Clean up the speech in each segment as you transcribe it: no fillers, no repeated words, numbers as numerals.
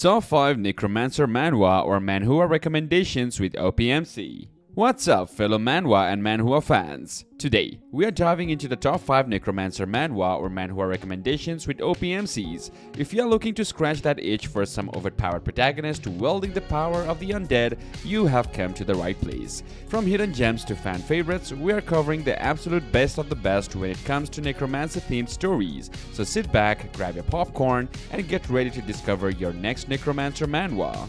Top 5 Necromancer Manhwa or Manhua recommendations with OPMC. What's up, fellow Manhwa and Manhua fans? Today, we are diving into the top 5 Necromancer Manhwa or Manhua recommendations with OPMCs. If you are looking to scratch that itch for some overpowered protagonist wielding the power of the undead, you have come to the right place. From hidden gems to fan favorites, we are covering the absolute best of the best when it comes to Necromancer-themed stories. So sit back, grab your popcorn, and get ready to discover your next Necromancer Manhwa.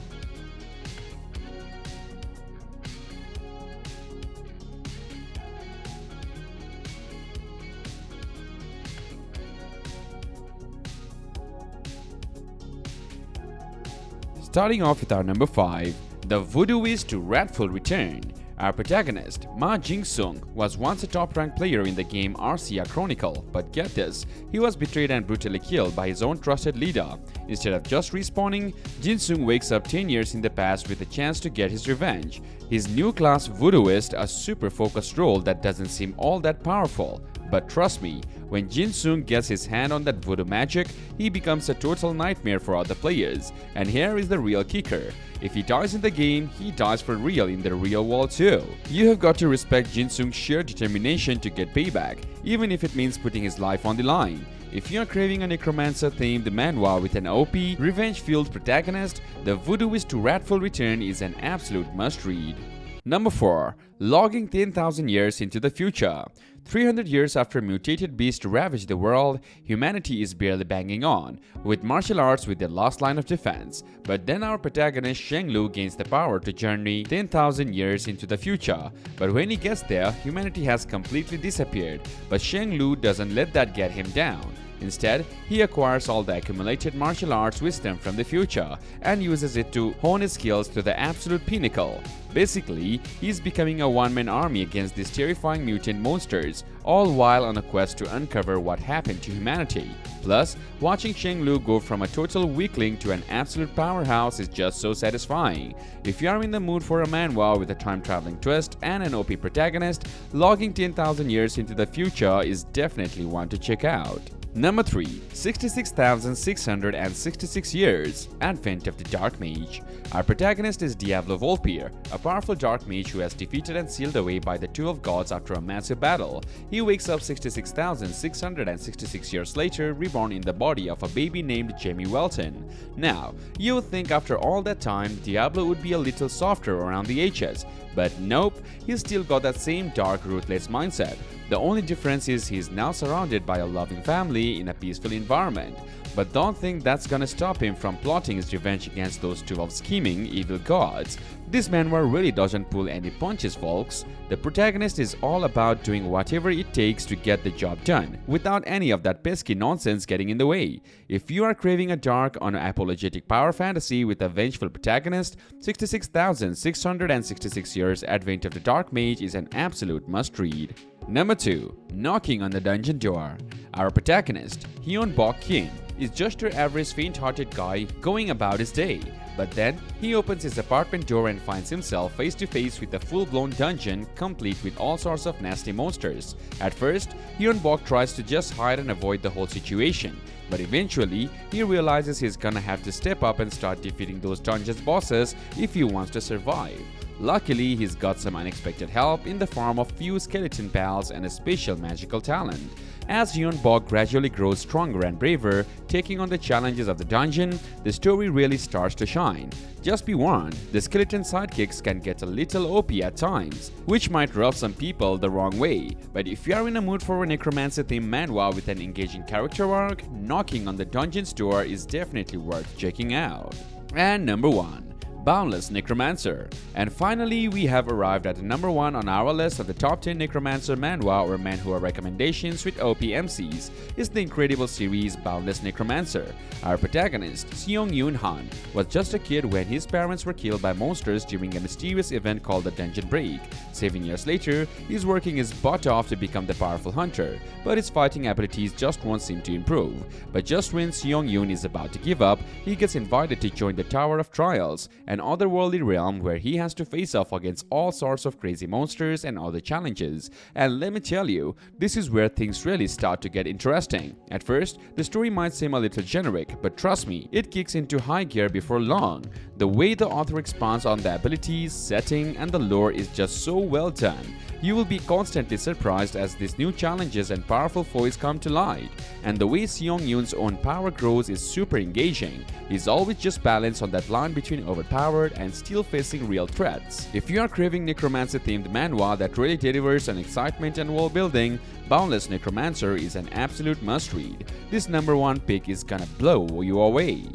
Starting off with our number 5, the Voodooist to Ratul return. Our protagonist, Ma Jing-sung, was once a top-ranked player in the game Arcia Chronicle, but get this, he was betrayed and brutally killed by his own trusted leader. Instead of just respawning, Jin-sung wakes up 10 years in the past with a chance to get his revenge. His new class Voodooist, a super focused role that doesn't seem all that powerful. But trust me, when Jin-sung gets his hand on that voodoo magic, he becomes a total nightmare for other players. And here is the real kicker. If he dies in the game, he dies for real in the real world too. You have got to respect Jin-sung's sheer determination to get payback, even if it means putting his life on the line. If you are craving a Necromancer-themed manhwa with an OP, revenge-fueled protagonist, the Voodooist to Ratul return is an absolute must-read. Number 4. Logging 10,000 years into the future. 300 years after mutated beasts ravage the world, humanity is barely banging on, with martial arts with their last line of defense. But then our protagonist Sheng Lu gains the power to journey 10,000 years into the future. But when he gets there, humanity has completely disappeared. But Sheng Lu doesn't let that get him down. Instead, he acquires all the accumulated martial arts wisdom from the future and uses it to hone his skills to the absolute pinnacle. Basically, he's becoming a one-man army against these terrifying mutant monsters, all while on a quest to uncover what happened to humanity. Plus, watching Sheng Lu go from a total weakling to an absolute powerhouse is just so satisfying. If you are in the mood for a manhwa with a time-traveling twist and an OP protagonist, logging 10,000 years into the future is definitely one to check out. Number 3. 66,666 years. Advent of the Dark Mage. Our protagonist is Diablo Volpir, a powerful dark mage who has defeated and sealed away by the 12 gods after a massive battle. He wakes up 66,666 years later, reborn in the body of a baby named Jamie Welton. Now, you would think after all that time, Diablo would be a little softer around the edges, but nope, he's still got that same dark, ruthless mindset. The only difference is he's now surrounded by a loving family in a peaceful environment. But don't think that's gonna stop him from plotting his revenge against those 12 scheming, evil gods. This manhwa really doesn't pull any punches, folks. The protagonist is all about doing whatever it takes to get the job done, without any of that pesky nonsense getting in the way. If you are craving a dark, unapologetic power fantasy with a vengeful protagonist, 66,666 Years Advent of the Dark Mage is an absolute must-read. Number 2. Knocking on the Dungeon Door. Our protagonist, Hyun-bok Kim, is just your average faint-hearted guy going about his day. But then, he opens his apartment door and finds himself face to face with a full-blown dungeon complete with all sorts of nasty monsters. At first, Hyun-bok tries to just hide and avoid the whole situation. But eventually, he realizes he's gonna have to step up and start defeating those dungeon's bosses if he wants to survive. Luckily, he's got some unexpected help in the form of few skeleton pals and a special magical talent. As Hyun-bok gradually grows stronger and braver, taking on the challenges of the dungeon, the story really starts to shine. Just be warned, the skeleton sidekicks can get a little OP at times, which might rub some people the wrong way. But if you are in a mood for a Necromancer-themed manhwa with an engaging character arc, Knocking on the Dungeon's Door is definitely worth checking out. And number 1. Boundless Necromancer. And finally, we have arrived at number 1 on our list of the top 10 Necromancer manhwa or manhwa recommendations with OPMCs is the incredible series Boundless Necromancer. Our protagonist, Seong Yoon Han, was just a kid when his parents were killed by monsters during a mysterious event called the Dungeon Break. 7 years later, he's working his butt off to become the powerful hunter, but his fighting abilities just won't seem to improve. But just when Seong Yoon is about to give up, he gets invited to join the Tower of Trials, an otherworldly realm where he has to face off against all sorts of crazy monsters and other challenges. And let me tell you, this is where things really start to get interesting. At first, the story might seem a little generic, but trust me, it kicks into high gear before long. The way the author expands on the abilities, setting, and the lore is just so well done. You will be constantly surprised as these new challenges and powerful foes come to light. And the way Seong Yoon's own power grows is super engaging. He's always just balanced on that line between overpowered and still facing real threats. If you are craving necromancer-themed manhwa that really delivers on excitement and world building, Boundless Necromancer is an absolute must-read. This #1 pick is gonna blow you away.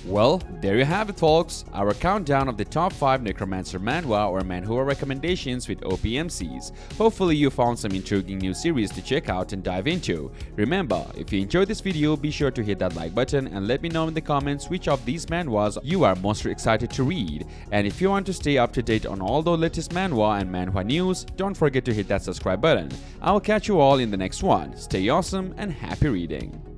Well, there you have it folks, our countdown of the top 5 Necromancer Manhwa or Manhua recommendations with OPMCs. Hopefully you found some intriguing new series to check out and dive into. Remember, if you enjoyed this video, be sure to hit that like button and let me know in the comments which of these manhwas you are most excited to read. And if you want to stay up to date on all the latest manhwa and manhwa news, don't forget to hit that subscribe button. I will catch you all in the next one. Stay awesome and happy reading.